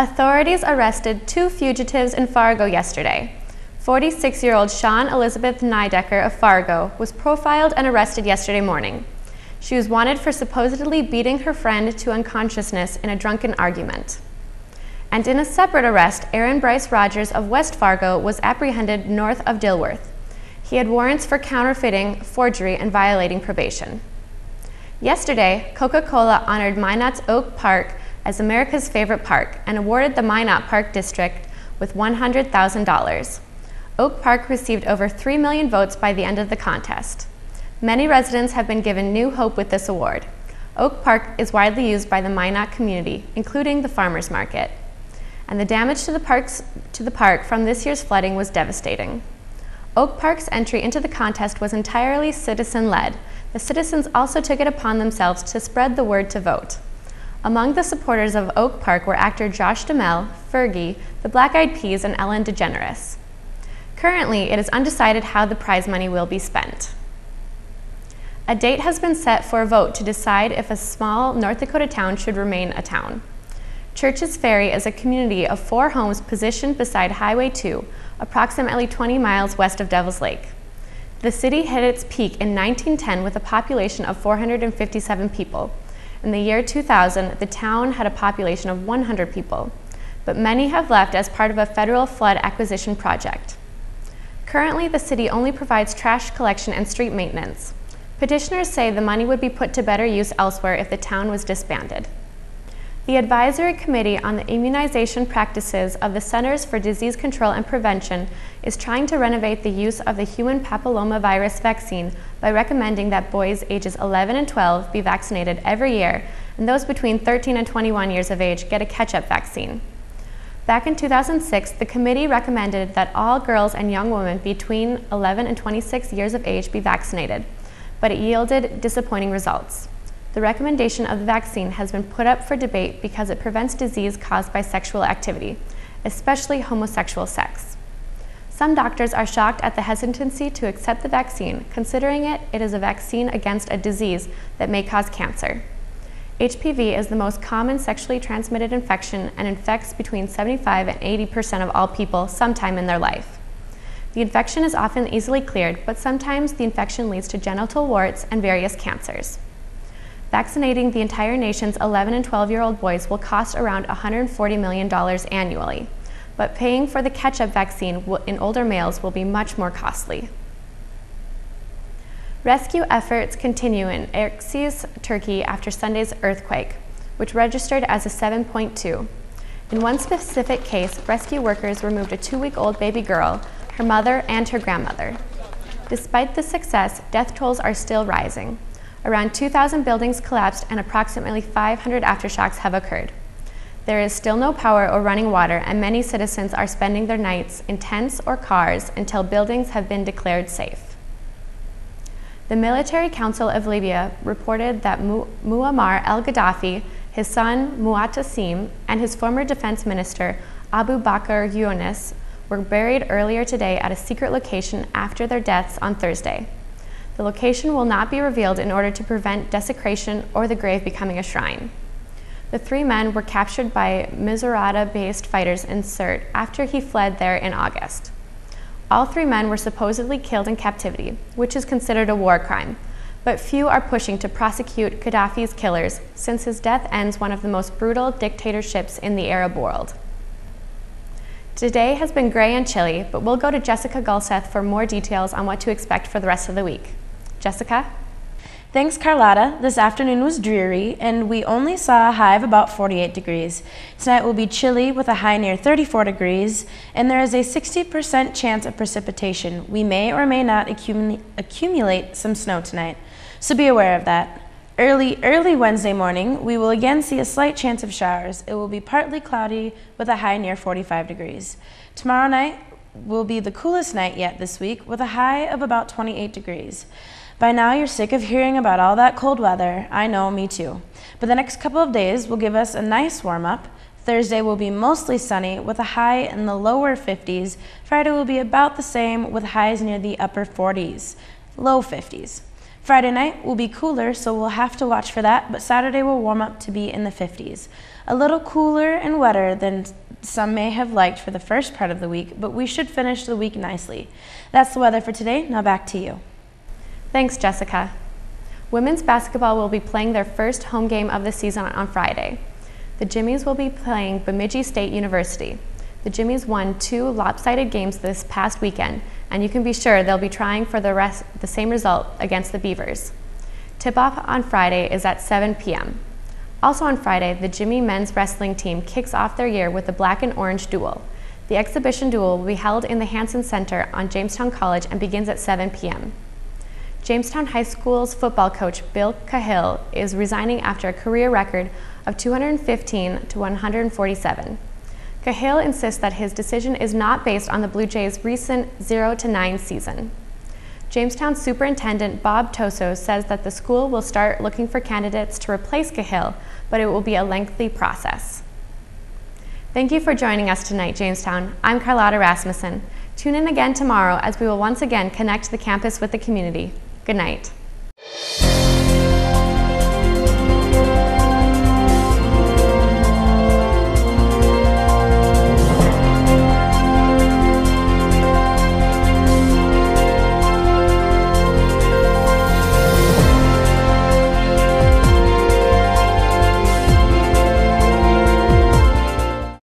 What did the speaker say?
Authorities arrested 2 fugitives in Fargo yesterday. 46-year-old Sean Elizabeth Nidecker of Fargo was profiled and arrested yesterday morning. She was wanted for supposedly beating her friend to unconsciousness in a drunken argument. And in a separate arrest, Aaron Bryce Rogers of West Fargo was apprehended north of Dilworth. He had warrants for counterfeiting, forgery, and violating probation. Yesterday, Coca-Cola honored Minot's Oak Park as America's favorite park and awarded the Minot Park District with $100,000. Oak Park received over 3 million votes by the end of the contest. Many residents have been given new hope with this award. Oak Park is widely used by the Minot community, including the farmers market. And the damage to the park from this year's flooding was devastating. Oak Park's entry into the contest was entirely citizen-led. The citizens also took it upon themselves to spread the word to vote. Among the supporters of Oak Park were actor Josh Duhamel, Fergie, the Black Eyed Peas, and Ellen DeGeneres. Currently, it is undecided how the prize money will be spent. A date has been set for a vote to decide if a small North Dakota town should remain a town. Churches Ferry is a community of 4 homes positioned beside Highway 2, approximately 20 miles west of Devil's Lake. The city hit its peak in 1910 with a population of 457 people. In the year 2000, the town had a population of 100 people, but many have left as part of a federal flood acquisition project. Currently, the city only provides trash collection and street maintenance. Petitioners say the money would be put to better use elsewhere if the town was disbanded. The Advisory Committee on the Immunization Practices of the Centers for Disease Control and Prevention is trying to renovate the use of the human papillomavirus vaccine by recommending that boys ages 11 and 12 be vaccinated every year, and those between 13 and 21 years of age get a catch-up vaccine. Back in 2006, the committee recommended that all girls and young women between 11 and 26 years of age be vaccinated, but it yielded disappointing results. The recommendation of the vaccine has been put up for debate because it prevents disease caused by sexual activity, especially homosexual sex. Some doctors are shocked at the hesitancy to accept the vaccine, considering it is a vaccine against a disease that may cause cancer. HPV is the most common sexually transmitted infection and infects between 75 and 80% of all people sometime in their life. The infection is often easily cleared, but sometimes the infection leads to genital warts and various cancers. Vaccinating the entire nation's 11 and 12-year-old boys will cost around $140 million annually, but paying for the catch-up vaccine in older males will be much more costly. Rescue efforts continue in Erxis, Turkey after Sunday's earthquake, which registered as a 7.2. In one specific case, rescue workers removed a 2-week-old baby girl, her mother, and her grandmother. Despite the success, death tolls are still rising. Around 2,000 buildings collapsed and approximately 500 aftershocks have occurred. There is still no power or running water, and many citizens are spending their nights in tents or cars until buildings have been declared safe. The Military Council of Libya reported that Muammar al-Gaddafi, his son Mu'tasim, and his former defense minister Abu Bakr Yunus were buried earlier today at a secret location after their deaths on Thursday. The location will not be revealed in order to prevent desecration or the grave becoming a shrine. The 3 men were captured by Misrata-based fighters in Sirte after he fled there in August. All 3 men were supposedly killed in captivity, which is considered a war crime, but few are pushing to prosecute Gaddafi's killers since his death ends one of the most brutal dictatorships in the Arab world. Today has been gray and chilly, but we'll go to Jessica Gulseth for more details on what to expect for the rest of the week. Jessica? Thanks, Carlotta. This afternoon was dreary, and we only saw a high of about 48 degrees. Tonight will be chilly with a high near 34 degrees, and there is a 60% chance of precipitation. We may or may not accumulate some snow tonight, so be aware of that. Early Wednesday morning, we will again see a slight chance of showers. It will be partly cloudy with a high near 45 degrees. Tomorrow night will be the coolest night yet this week with a high of about 28 degrees. By now, you're sick of hearing about all that cold weather. I know, me too. But the next couple of days will give us a nice warm-up. Thursday will be mostly sunny with a high in the lower 50s. Friday will be about the same with highs near the upper 40s, low 50s. Friday night will be cooler, so we'll have to watch for that, but Saturday will warm up to be in the 50s. A little cooler and wetter than some may have liked for the first part of the week, but we should finish the week nicely. That's the weather for today. Now back to you. Thanks, Jessica. Women's basketball will be playing their first home game of the season on Friday. The Jimmies will be playing Bemidji State University. The Jimmies won 2 lopsided games this past weekend, and you can be sure they'll be trying for the same result against the Beavers. Tip-off on Friday is at 7 p.m. Also on Friday, the Jimmy men's wrestling team kicks off their year with the Black and Orange Duel. The exhibition duel will be held in the Hansen Center on Jamestown College and begins at 7 p.m. Jamestown High School's football coach Bill Cahill is resigning after a career record of 215 to 147. Cahill insists that his decision is not based on the Blue Jays' recent 0-9 season. Jamestown Superintendent Bob Toso says that the school will start looking for candidates to replace Cahill, but it will be a lengthy process. Thank you for joining us tonight, Jamestown. I'm Carlotta Rasmussen. Tune in again tomorrow as we will once again connect the campus with the community. Good night.